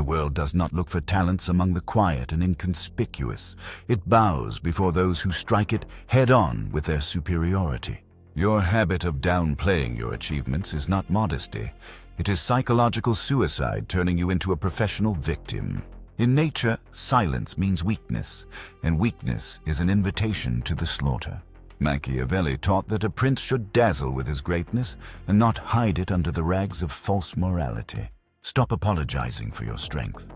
world does not look for talents among the quiet and inconspicuous. It bows before those who strike it head-on with their superiority. Your habit of downplaying your achievements is not modesty. It is psychological suicide, turning you into a professional victim. In nature, silence means weakness, and weakness is an invitation to the slaughter. Machiavelli taught that a prince should dazzle with his greatness and not hide it under the rags of false morality. Stop apologizing for your strength.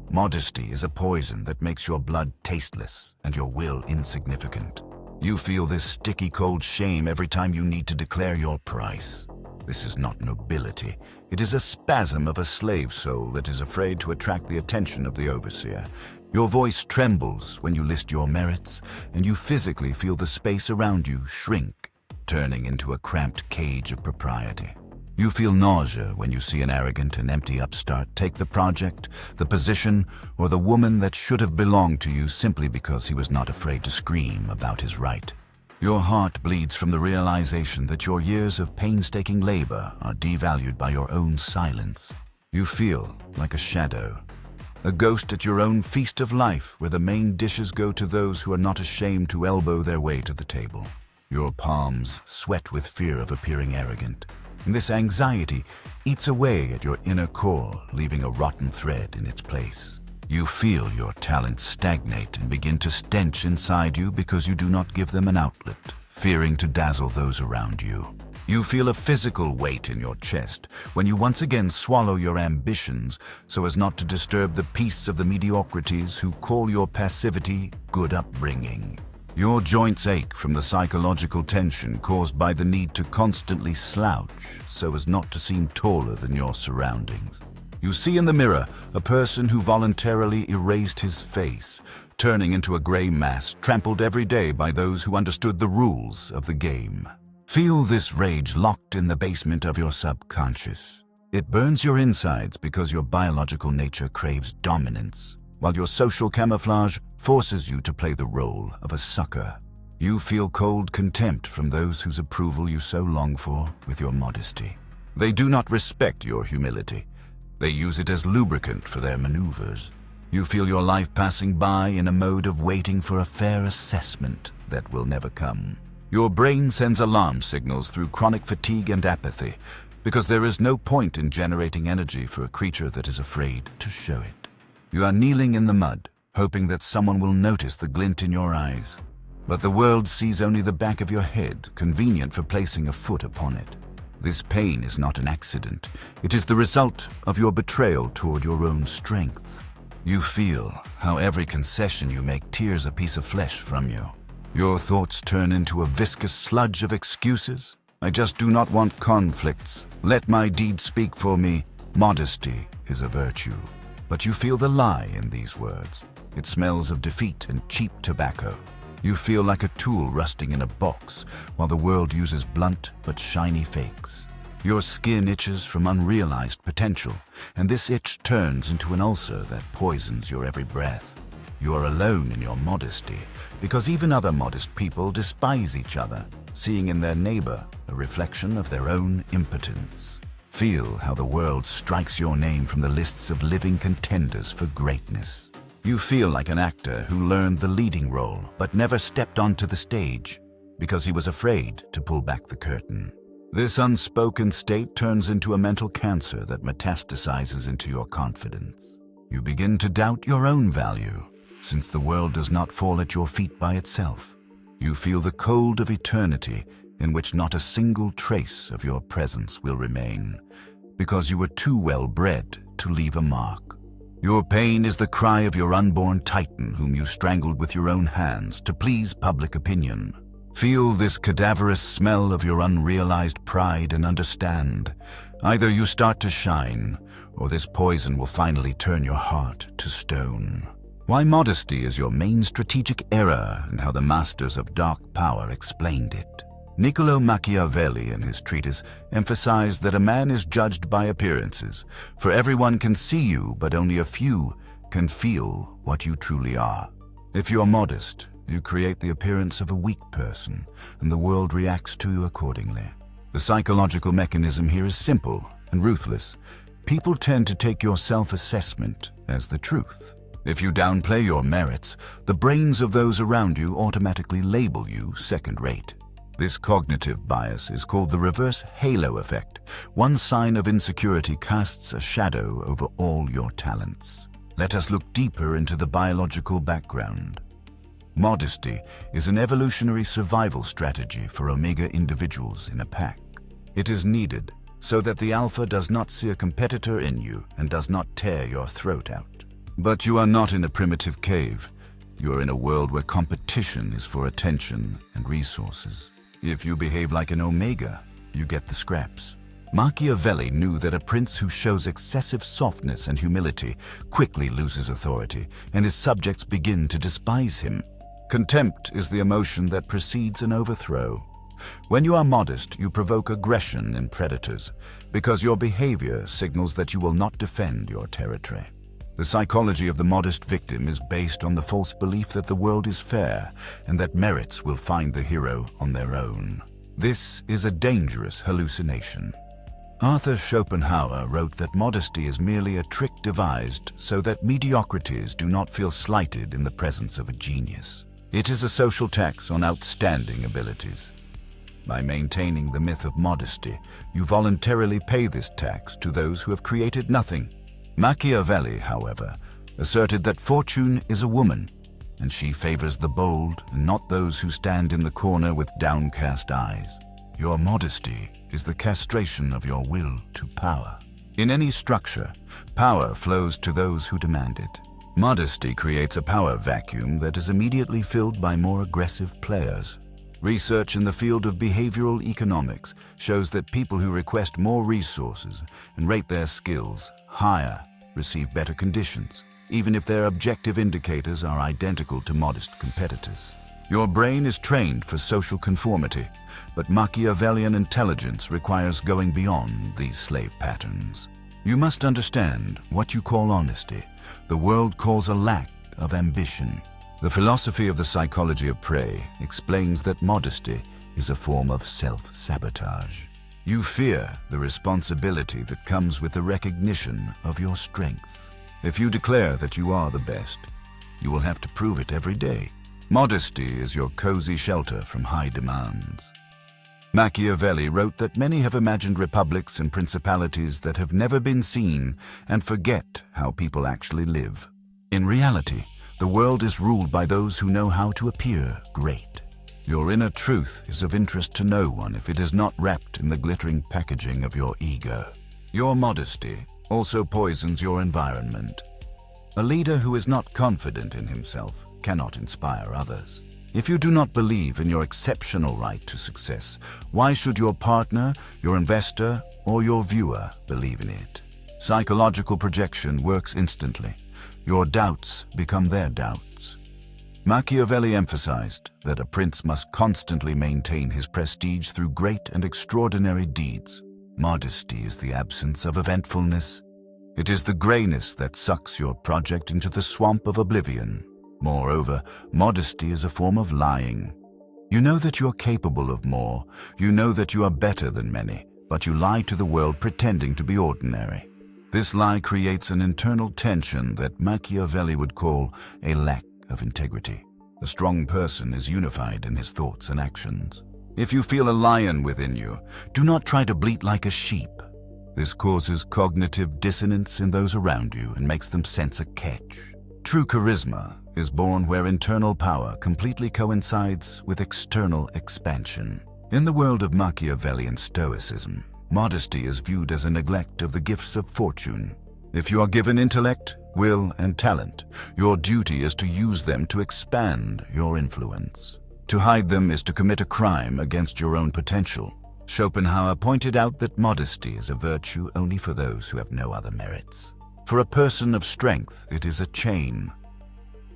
Modesty is a poison that makes your blood tasteless and your will insignificant. You feel this sticky cold shame every time you need to declare your price. This is not nobility. It is a spasm of a slave soul that is afraid to attract the attention of the overseer. Your voice trembles when you list your merits, and you physically feel the space around you shrink, turning into a cramped cage of propriety. You feel nausea when you see an arrogant and empty upstart take the project, the position, or the woman that should have belonged to you simply because he was not afraid to scream about his right. Your heart bleeds from the realization that your years of painstaking labor are devalued by your own silence. You feel like a shadow, a ghost at your own feast of life, where the main dishes go to those who are not ashamed to elbow their way to the table. Your palms sweat with fear of appearing arrogant, and this anxiety eats away at your inner core, leaving a rotten thread in its place. You feel your talents stagnate and begin to stench inside you because you do not give them an outlet, fearing to dazzle those around you. You feel a physical weight in your chest when you once again swallow your ambitions so as not to disturb the peace of the mediocrities who call your passivity good upbringing. Your joints ache from the psychological tension caused by the need to constantly slouch so as not to seem taller than your surroundings. You see in the mirror a person who voluntarily erased his face, turning into a gray mass trampled every day by those who understood the rules of the game. Feel this rage locked in the basement of your subconscious. It burns your insides because your biological nature craves dominance, while your social camouflage forces you to play the role of a sucker. You feel cold contempt from those whose approval you so long for with your modesty. They do not respect your humility. They use it as lubricant for their maneuvers. You feel your life passing by in a mode of waiting for a fair assessment that will never come. Your brain sends alarm signals through chronic fatigue and apathy because there is no point in generating energy for a creature that is afraid to show it. You are kneeling in the mud, hoping that someone will notice the glint in your eyes. But the world sees only the back of your head, convenient for placing a foot upon it. This pain is not an accident. It is the result of your betrayal toward your own strength. You feel how every concession you make tears a piece of flesh from you. Your thoughts turn into a viscous sludge of excuses. I just do not want conflicts. Let my deeds speak for me. Modesty is a virtue. But you feel the lie in these words. It smells of defeat and cheap tobacco. You feel like a tool rusting in a box, while the world uses blunt but shiny fakes. Your skin itches from unrealized potential, and this itch turns into an ulcer that poisons your every breath. You are alone in your modesty, because even other modest people despise each other, seeing in their neighbor a reflection of their own impotence. Feel how the world strikes your name from the lists of living contenders for greatness. You feel like an actor who learned the leading role but never stepped onto the stage because he was afraid to pull back the curtain. This unspoken state turns into a mental cancer that metastasizes into your confidence. You begin to doubt your own value, since the world does not fall at your feet by itself. You feel the cold of eternity in which not a single trace of your presence will remain, because you were too well bred to leave a mark. Your pain is the cry of your unborn titan whom you strangled with your own hands to please public opinion. Feel this cadaverous smell of your unrealized pride and understand. Either you start to shine, or this poison will finally turn your heart to stone. Why modesty is your main strategic error and how the masters of dark power explained it. Niccolo Machiavelli in his treatise emphasized that a man is judged by appearances, for everyone can see you, but only a few can feel what you truly are. If you are modest, you create the appearance of a weak person, and the world reacts to you accordingly. The psychological mechanism here is simple and ruthless. People tend to take your self-assessment as the truth. If you downplay your merits, the brains of those around you automatically label you second-rate. This cognitive bias is called the reverse halo effect. One sign of insecurity casts a shadow over all your talents. Let us look deeper into the biological background. Modesty is an evolutionary survival strategy for omega individuals in a pack. It is needed so that the alpha does not see a competitor in you and does not tear your throat out. But you are not in a primitive cave. You are in a world where competition is for attention and resources. If you behave like an omega, you get the scraps. Machiavelli knew that a prince who shows excessive softness and humility quickly loses authority, and his subjects begin to despise him. Contempt is the emotion that precedes an overthrow. When you are modest, you provoke aggression in predators, because your behavior signals that you will not defend your territory. The psychology of the modest victim is based on the false belief that the world is fair and that merits will find the hero on their own. This is a dangerous hallucination. Arthur Schopenhauer wrote that modesty is merely a trick devised so that mediocrities do not feel slighted in the presence of a genius. It is a social tax on outstanding abilities. By maintaining the myth of modesty, you voluntarily pay this tax to those who have created nothing. Machiavelli, however, asserted that fortune is a woman, and she favors the bold and not those who stand in the corner with downcast eyes. Your modesty is the castration of your will to power. In any structure, power flows to those who demand it. Modesty creates a power vacuum that is immediately filled by more aggressive players. Research in the field of behavioral economics shows that people who request more resources and rate their skills higher receive better conditions, even if their objective indicators are identical to modest competitors. Your brain is trained for social conformity, but Machiavellian intelligence requires going beyond these slave patterns. You must understand what you call honesty. The world calls a lack of ambition. The philosophy of the psychology of prey explains that modesty is a form of self-sabotage. You fear the responsibility that comes with the recognition of your strength. If you declare that you are the best, you will have to prove it every day. Modesty is your cozy shelter from high demands. Machiavelli wrote that many have imagined republics and principalities that have never been seen and forget how people actually live. In reality, the world is ruled by those who know how to appear great. Your inner truth is of interest to no one if it is not wrapped in the glittering packaging of your ego. Your modesty also poisons your environment. A leader who is not confident in himself cannot inspire others. If you do not believe in your exceptional right to success, why should your partner, your investor, or your viewer believe in it? Psychological projection works instantly. Your doubts become their doubts. Machiavelli emphasized that a prince must constantly maintain his prestige through great and extraordinary deeds. Modesty is the absence of eventfulness. It is the grayness that sucks your project into the swamp of oblivion. Moreover, modesty is a form of lying. You know that you are capable of more. You know that you are better than many, but you lie to the world pretending to be ordinary. This lie creates an internal tension that Machiavelli would call a lack of integrity. A strong person is unified in his thoughts and actions. If you feel a lion within you, do not try to bleat like a sheep. This causes cognitive dissonance in those around you and makes them sense a catch. True charisma is born where internal power completely coincides with external expansion. In the world of Machiavelli and Stoicism, modesty is viewed as a neglect of the gifts of fortune. If you are given intellect, will, and talent, your duty is to use them to expand your influence. To hide them is to commit a crime against your own potential. Schopenhauer pointed out that modesty is a virtue only for those who have no other merits. For a person of strength, it is a chain.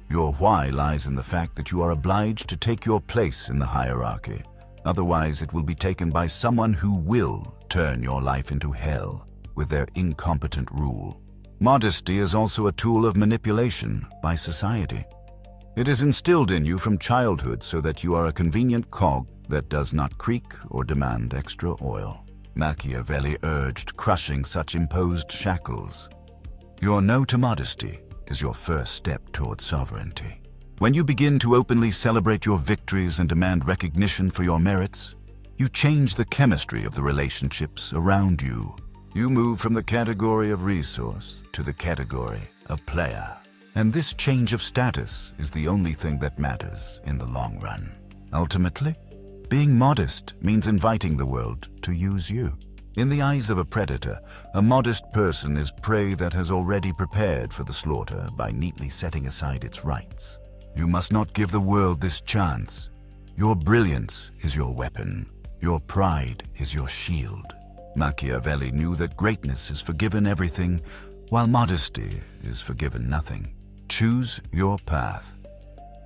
Your why lies in the fact that you are obliged to take your place in the hierarchy. Otherwise, it will be taken by someone who will turn your life into hell with their incompetent rule. Modesty is also a tool of manipulation by society. It is instilled in you from childhood so that you are a convenient cog that does not creak or demand extra oil. Machiavelli urged crushing such imposed shackles. Your no to modesty is your first step toward sovereignty. When you begin to openly celebrate your victories and demand recognition for your merits, you change the chemistry of the relationships around you. You move from the category of resource to the category of player. And this change of status is the only thing that matters in the long run. Ultimately, being modest means inviting the world to use you. In the eyes of a predator, a modest person is prey that has already prepared for the slaughter by neatly setting aside its rights. You must not give the world this chance. Your brilliance is your weapon. Your pride is your shield. Machiavelli knew that greatness is forgiven everything, while modesty is forgiven nothing. Choose your path.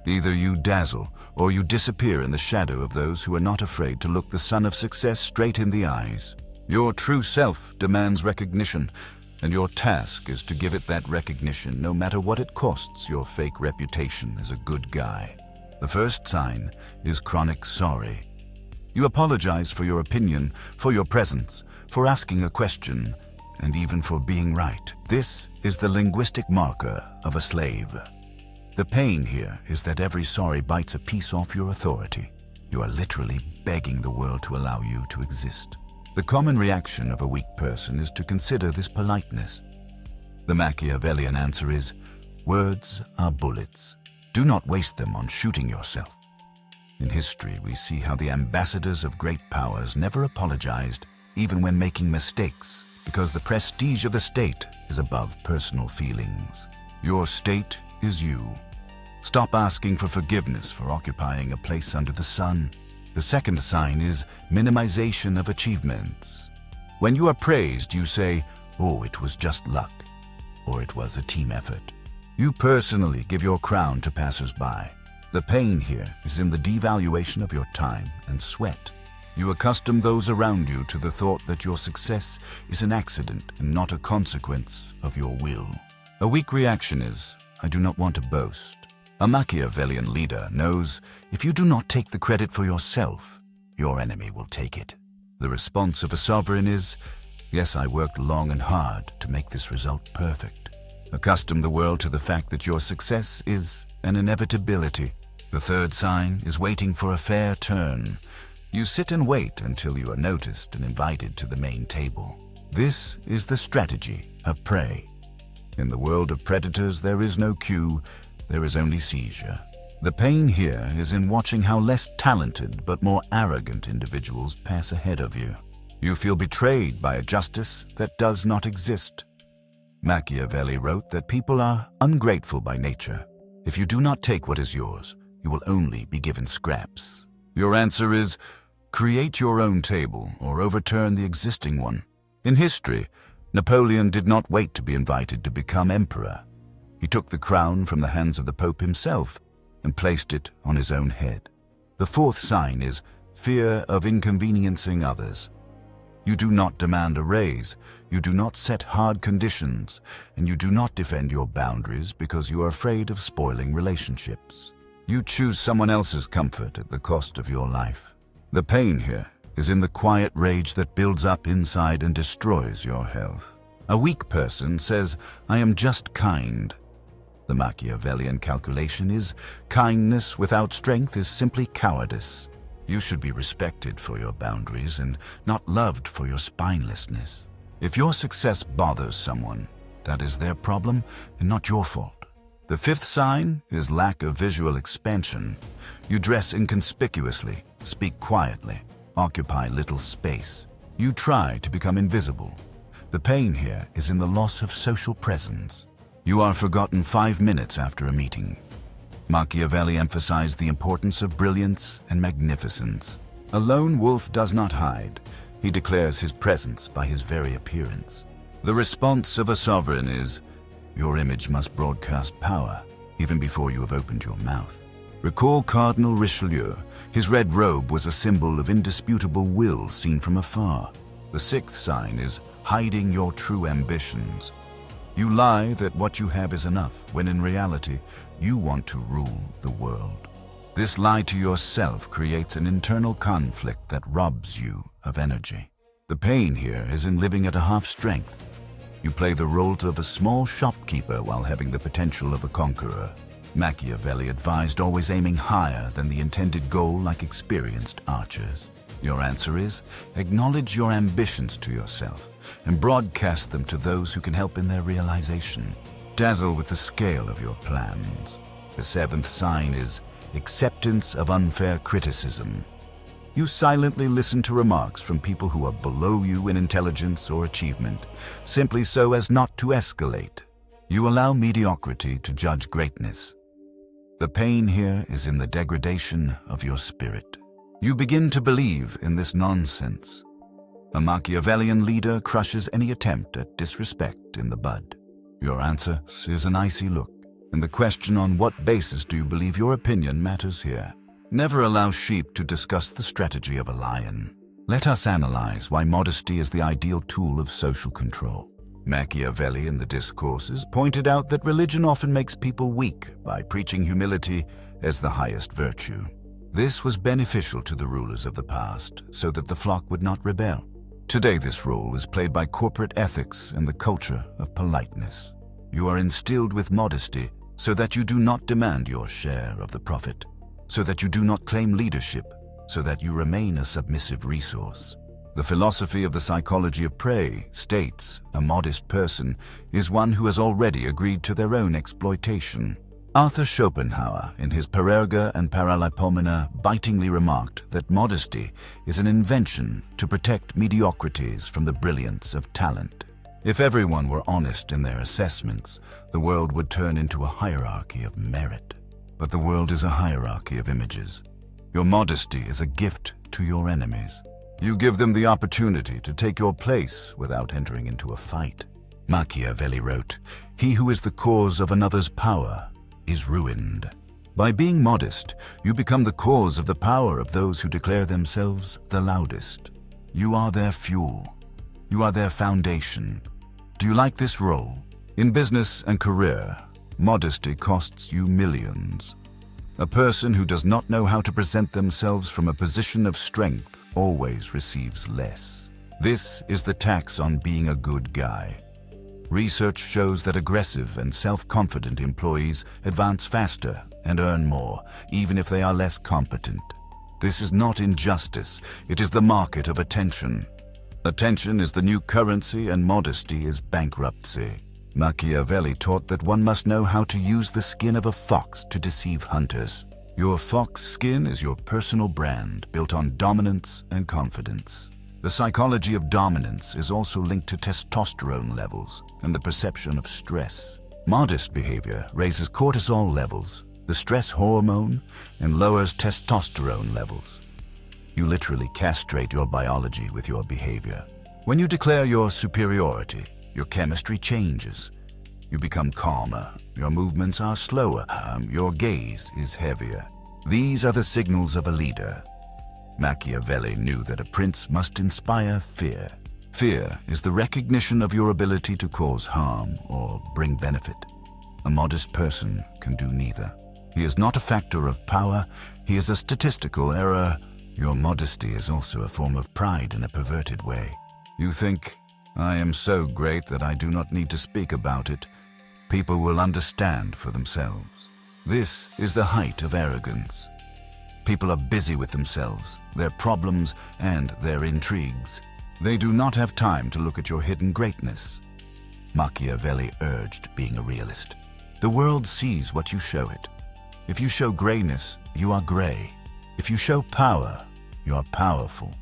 Either you dazzle or you disappear in the shadow of those who are not afraid to look the sun of success straight in the eyes. Your true self demands recognition, and your task is to give it that recognition no matter what it costs your fake reputation as a good guy. The first sign is chronic sorry. You apologize for your opinion, for your presence, for asking a question, and even for being right. This is the linguistic marker of a slave. The pain here is that every sorry bites a piece off your authority. You are literally begging the world to allow you to exist. The common reaction of a weak person is to consider this politeness. The Machiavellian answer is, words are bullets. Do not waste them on shooting yourself. In history, we see how the ambassadors of great powers never apologized, even when making mistakes, because the prestige of the state is above personal feelings. Your state is you. Stop asking for forgiveness for occupying a place under the sun. The second sign is minimization of achievements. When you are praised, you say, "Oh, it was just luck," or "it was a team effort." You personally give your crown to passers-by. The pain here is in the devaluation of your time and sweat. You accustom those around you to the thought that your success is an accident and not a consequence of your will. A weak reaction is, "I do not want to boast." A Machiavellian leader knows if you do not take the credit for yourself, your enemy will take it. The response of a sovereign is, "Yes, I worked long and hard to make this result perfect." Accustom the world to the fact that your success is an inevitability. The third sign is waiting for a fair turn. You sit and wait until you are noticed and invited to the main table. This is the strategy of prey. In the world of predators, there is no cue, there is only seizure. The pain here is in watching how less talented but more arrogant individuals pass ahead of you. You feel betrayed by a justice that does not exist. Machiavelli wrote that people are ungrateful by nature. If you do not take what is yours, you will only be given scraps. Your answer is, create your own table or overturn the existing one. In history, Napoleon did not wait to be invited to become emperor. He took the crown from the hands of the Pope himself and placed it on his own head. The fourth sign is fear of inconveniencing others. You do not demand a raise, you do not set hard conditions, and you do not defend your boundaries because you are afraid of spoiling relationships. You choose someone else's comfort at the cost of your life. The pain here is in the quiet rage that builds up inside and destroys your health. A weak person says, "I am just kind." The Machiavellian calculation is, kindness without strength is simply cowardice. You should be respected for your boundaries and not loved for your spinelessness. If your success bothers someone, that is their problem and not your fault. The fifth sign is lack of visual expansion. You dress inconspicuously, speak quietly, occupy little space. You try to become invisible. The pain here is in the loss of social presence. You are forgotten 5 minutes after a meeting. Machiavelli emphasized the importance of brilliance and magnificence. A lone wolf does not hide. He declares his presence by his very appearance. The response of a sovereign is, your image must broadcast power, even before you have opened your mouth. Recall Cardinal Richelieu. His red robe was a symbol of indisputable will seen from afar. The sixth sign is hiding your true ambitions. You lie that what you have is enough, when in reality, you want to rule the world. This lie to yourself creates an internal conflict that robs you of energy. The pain here is in living at a half strength. You play the role of a small shopkeeper while having the potential of a conqueror. Machiavelli advised always aiming higher than the intended goal like experienced archers. Your answer is, acknowledge your ambitions to yourself and broadcast them to those who can help in their realization. Dazzle with the scale of your plans. The seventh sign is acceptance of unfair criticism. You silently listen to remarks from people who are below you in intelligence or achievement, simply so as not to escalate. You allow mediocrity to judge greatness. The pain here is in the degradation of your spirit. You begin to believe in this nonsense. A Machiavellian leader crushes any attempt at disrespect in the bud. Your answer is an icy look, and the question on what basis do you believe your opinion matters here. Never allow sheep to discuss the strategy of a lion. Let us analyze why modesty is the ideal tool of social control. Machiavelli in the Discourses pointed out that religion often makes people weak by preaching humility as the highest virtue. This was beneficial to the rulers of the past so that the flock would not rebel. Today this role is played by corporate ethics and the culture of politeness. You are instilled with modesty so that you do not demand your share of the profit, so that you do not claim leadership, so that you remain a submissive resource. The philosophy of the psychology of prey states a modest person is one who has already agreed to their own exploitation. Arthur Schopenhauer, in his Parerga and Paralipomena, bitingly remarked that modesty is an invention to protect mediocrities from the brilliance of talent. If everyone were honest in their assessments, the world would turn into a hierarchy of merit. But the world is a hierarchy of images. Your modesty is a gift to your enemies. You give them the opportunity to take your place without entering into a fight. Machiavelli wrote, "He who is the cause of another's power is ruined." By being modest, you become the cause of the power of those who declare themselves the loudest. You are their fuel. You are their foundation. Do you like this role? In business and career, modesty costs you millions. A person who does not know how to present themselves from a position of strength always receives less. This is the tax on being a good guy. Research shows that aggressive and self-confident employees advance faster and earn more, even if they are less competent. This is not injustice, it is the market of attention. Attention is the new currency and modesty is bankruptcy. Machiavelli taught that one must know how to use the skin of a fox to deceive hunters. Your fox skin is your personal brand built on dominance and confidence. The psychology of dominance is also linked to testosterone levels and the perception of stress. Modest behavior raises cortisol levels, the stress hormone, and lowers testosterone levels. You literally castrate your biology with your behavior. When you declare your superiority, your chemistry changes. You become calmer, your movements are slower, your gaze is heavier. These are the signals of a leader. Machiavelli knew that a prince must inspire fear. Fear is the recognition of your ability to cause harm or bring benefit. A modest person can do neither. He is not a factor of power, he is a statistical error. Your modesty is also a form of pride in a perverted way. You think, "I am so great that I do not need to speak about it. People will understand for themselves." This is the height of arrogance. People are busy with themselves, their problems, and their intrigues. They do not have time to look at your hidden greatness. Machiavelli urged being a realist. The world sees what you show it. If you show grayness, you are gray. If you show power, you are powerful.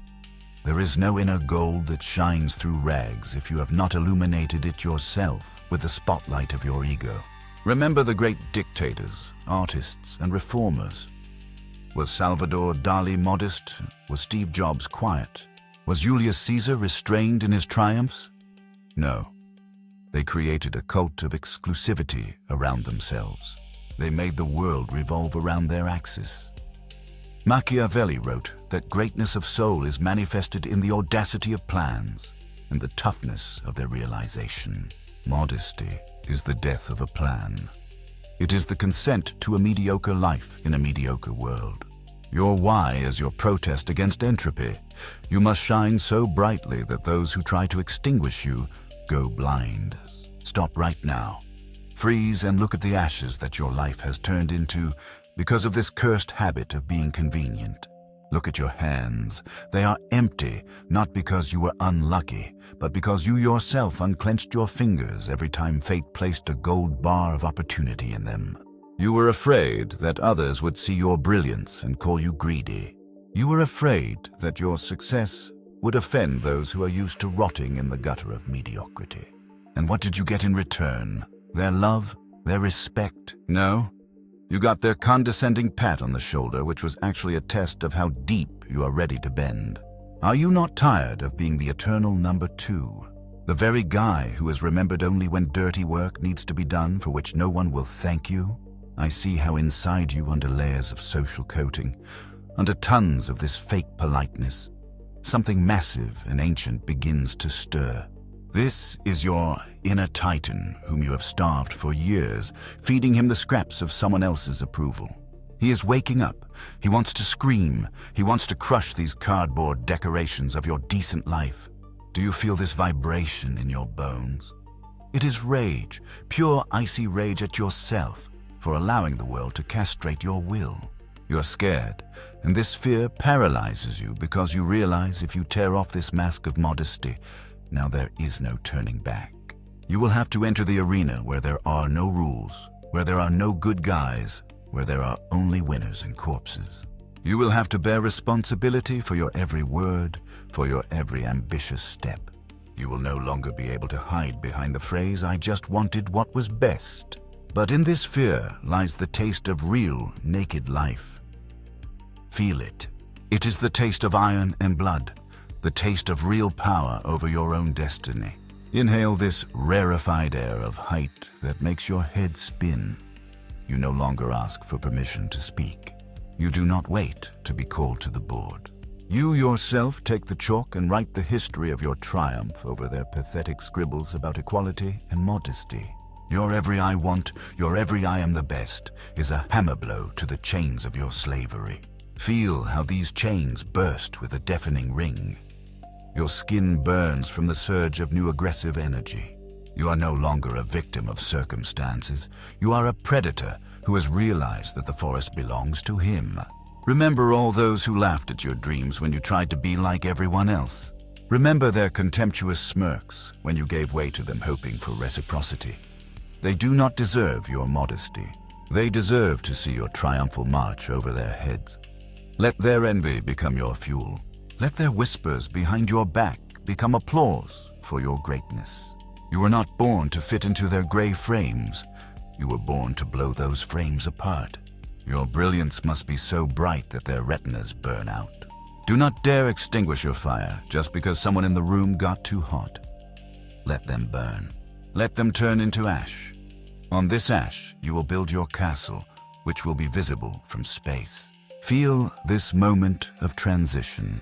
There is no inner gold that shines through rags if you have not illuminated it yourself with the spotlight of your ego. Remember the great dictators, artists, and reformers. Was Salvador Dali modest? Was Steve Jobs quiet? Was Julius Caesar restrained in his triumphs? No. They created a cult of exclusivity around themselves. They made the world revolve around their axis. Machiavelli wrote that greatness of soul is manifested in the audacity of plans and the toughness of their realization. Modesty is the death of a plan. It is the consent to a mediocre life in a mediocre world. Your why is your protest against entropy. You must shine so brightly that those who try to extinguish you go blind. Stop right now. Freeze and look at the ashes that your life has turned into because of this cursed habit of being convenient. Look at your hands. They are empty, not because you were unlucky, but because you yourself unclenched your fingers every time fate placed a gold bar of opportunity in them. You were afraid that others would see your brilliance and call you greedy. You were afraid that your success would offend those who are used to rotting in the gutter of mediocrity. And what did you get in return? Their love? Their respect? No. You got their condescending pat on the shoulder, which was actually a test of how deep you are ready to bend. Are you not tired of being the eternal number two? The very guy who is remembered only when dirty work needs to be done for which no one will thank you? I see how inside you, under layers of social coating, under tons of this fake politeness, something massive and ancient begins to stir. This is your inner titan whom you have starved for years, feeding him the scraps of someone else's approval. He is waking up. He wants to scream. He wants to crush these cardboard decorations of your decent life. Do you feel this vibration in your bones? It is rage, pure icy rage at yourself for allowing the world to castrate your will. You are scared, and this fear paralyzes you because you realize if you tear off this mask of modesty, now there is no turning back. You will have to enter the arena where there are no rules, where there are no good guys, where there are only winners and corpses. You will have to bear responsibility for your every word, for your every ambitious step. You will no longer be able to hide behind the phrase, "I just wanted what was best." But in this fear lies the taste of real, naked life. Feel it. It is the taste of iron and blood, the taste of real power over your own destiny. Inhale this rarefied air of height that makes your head spin. You no longer ask for permission to speak. You do not wait to be called to the board. You yourself take the chalk and write the history of your triumph over their pathetic scribbles about equality and modesty. Your every "I want," your every "I am the best" is a hammer blow to the chains of your slavery. Feel how these chains burst with a deafening ring. Your skin burns from the surge of new aggressive energy. You are no longer a victim of circumstances. You are a predator who has realized that the forest belongs to him. Remember all those who laughed at your dreams when you tried to be like everyone else. Remember their contemptuous smirks when you gave way to them hoping for reciprocity. They do not deserve your modesty. They deserve to see your triumphal march over their heads. Let their envy become your fuel. Let their whispers behind your back become applause for your greatness. You were not born to fit into their gray frames. You were born to blow those frames apart. Your brilliance must be so bright that their retinas burn out. Do not dare extinguish your fire just because someone in the room got too hot. Let them burn. Let them turn into ash. On this ash, you will build your castle, which will be visible from space. Feel this moment of transition.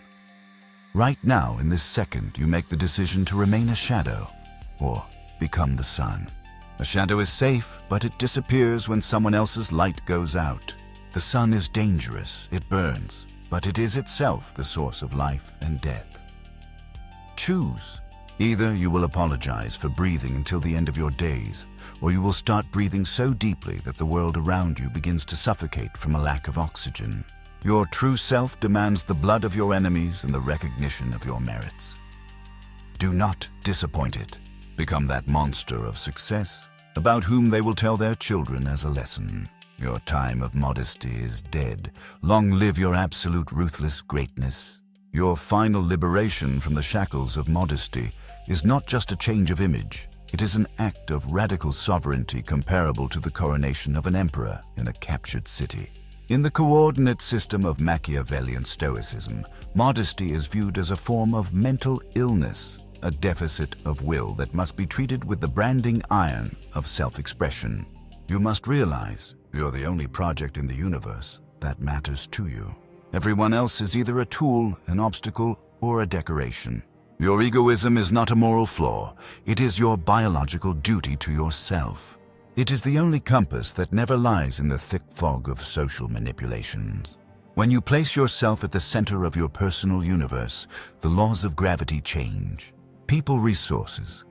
Right now, in this second, you make the decision to remain a shadow or become the sun. A shadow is safe, but it disappears when someone else's light goes out. The sun is dangerous, it burns, but it is itself the source of life and death. Choose. Either you will apologize for breathing until the end of your days, or you will start breathing so deeply that the world around you begins to suffocate from a lack of oxygen. Your true self demands the blood of your enemies and the recognition of your merits. Do not disappoint it. Become that monster of success, about whom they will tell their children as a lesson. Your time of modesty is dead. Long live your absolute ruthless greatness. Your final liberation from the shackles of modesty is not just a change of image. It is an act of radical sovereignty comparable to the coronation of an emperor in a captured city. In the coordinate system of Machiavelli and Stoicism, modesty is viewed as a form of mental illness, a deficit of will that must be treated with the branding iron of self-expression. You must realize you're the only project in the universe that matters to you. Everyone else is either a tool, an obstacle, or a decoration. Your egoism is not a moral flaw. It is your biological duty to yourself. It is the only compass that never lies in the thick fog of social manipulations. When you place yourself at the center of your personal universe, the laws of gravity change. People, resources,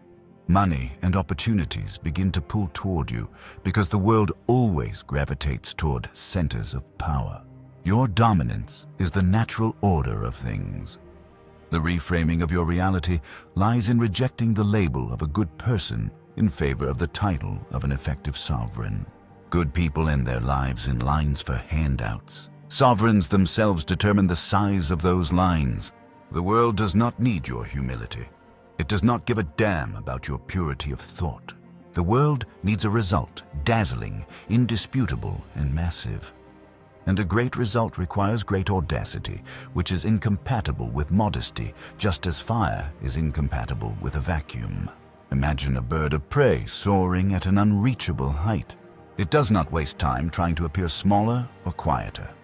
money, and opportunities begin to pull toward you because the world always gravitates toward centers of power. Your dominance is the natural order of things. The reframing of your reality lies in rejecting the label of a good person in favor of the title of an effective sovereign. Good people end their lives in lines for handouts. Sovereigns themselves determine the size of those lines. The world does not need your humility. It does not give a damn about your purity of thought. The world needs a result, dazzling, indisputable, and massive. And a great result requires great audacity, which is incompatible with modesty, just as fire is incompatible with a vacuum. Imagine a bird of prey soaring at an unreachable height. It does not waste time trying to appear smaller or quieter.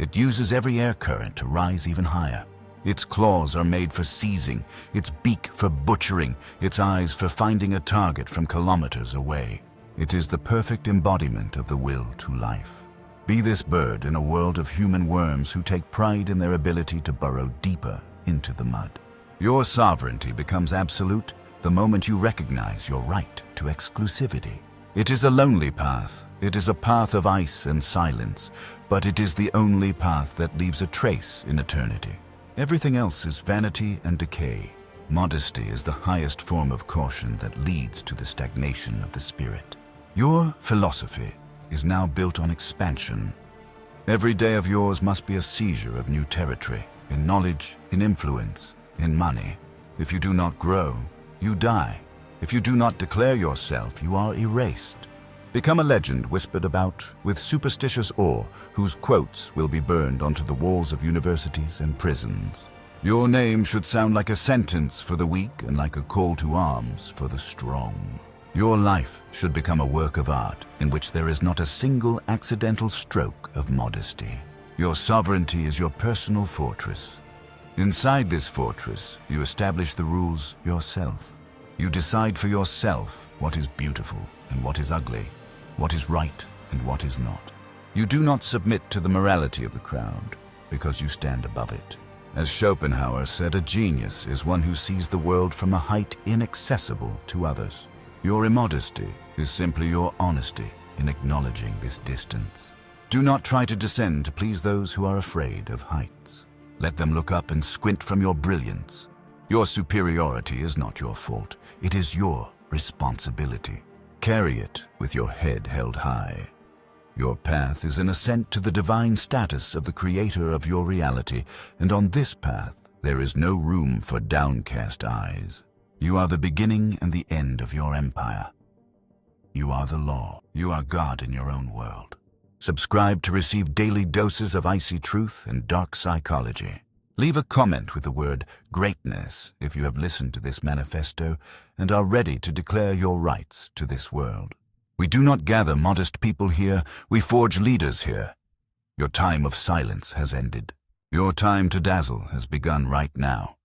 It uses every air current to rise even higher. Its claws are made for seizing, its beak for butchering, its eyes for finding a target from kilometers away. It is the perfect embodiment of the will to life. Be this bird in a world of human worms who take pride in their ability to burrow deeper into the mud. Your sovereignty becomes absolute the moment you recognize your right to exclusivity. It is a lonely path. It is a path of ice and silence, but it is the only path that leaves a trace in eternity. Everything else is vanity and decay. Modesty is the highest form of caution that leads to the stagnation of the spirit. Your philosophy is now built on expansion. Every day of yours must be a seizure of new territory, in knowledge, in influence, in money. If you do not grow, you die. If you do not declare yourself, you are erased. Become a legend whispered about with superstitious awe, whose quotes will be burned onto the walls of universities and prisons. Your name should sound like a sentence for the weak and like a call to arms for the strong. Your life should become a work of art in which there is not a single accidental stroke of modesty. Your sovereignty is your personal fortress. Inside this fortress, you establish the rules yourself. You decide for yourself what is beautiful and what is ugly, what is right and what is not. You do not submit to the morality of the crowd because you stand above it. As Schopenhauer said, a genius is one who sees the world from a height inaccessible to others. Your immodesty is simply your honesty in acknowledging this distance. Do not try to descend to please those who are afraid of heights. Let them look up and squint from your brilliance. Your superiority is not your fault. It is your responsibility. Carry it with your head held high. Your path is an ascent to the divine status of the creator of your reality, and on this path there is no room for downcast eyes. You are the beginning and the end of your empire. You are the law. You are God in your own world. Subscribe to receive daily doses of icy truth and dark psychology. Leave a comment with the word greatness if you have listened to this manifesto and are ready to declare your rights to this world. We do not gather modest people here, we forge leaders here. Your time of silence has ended. Your time to dazzle has begun right now.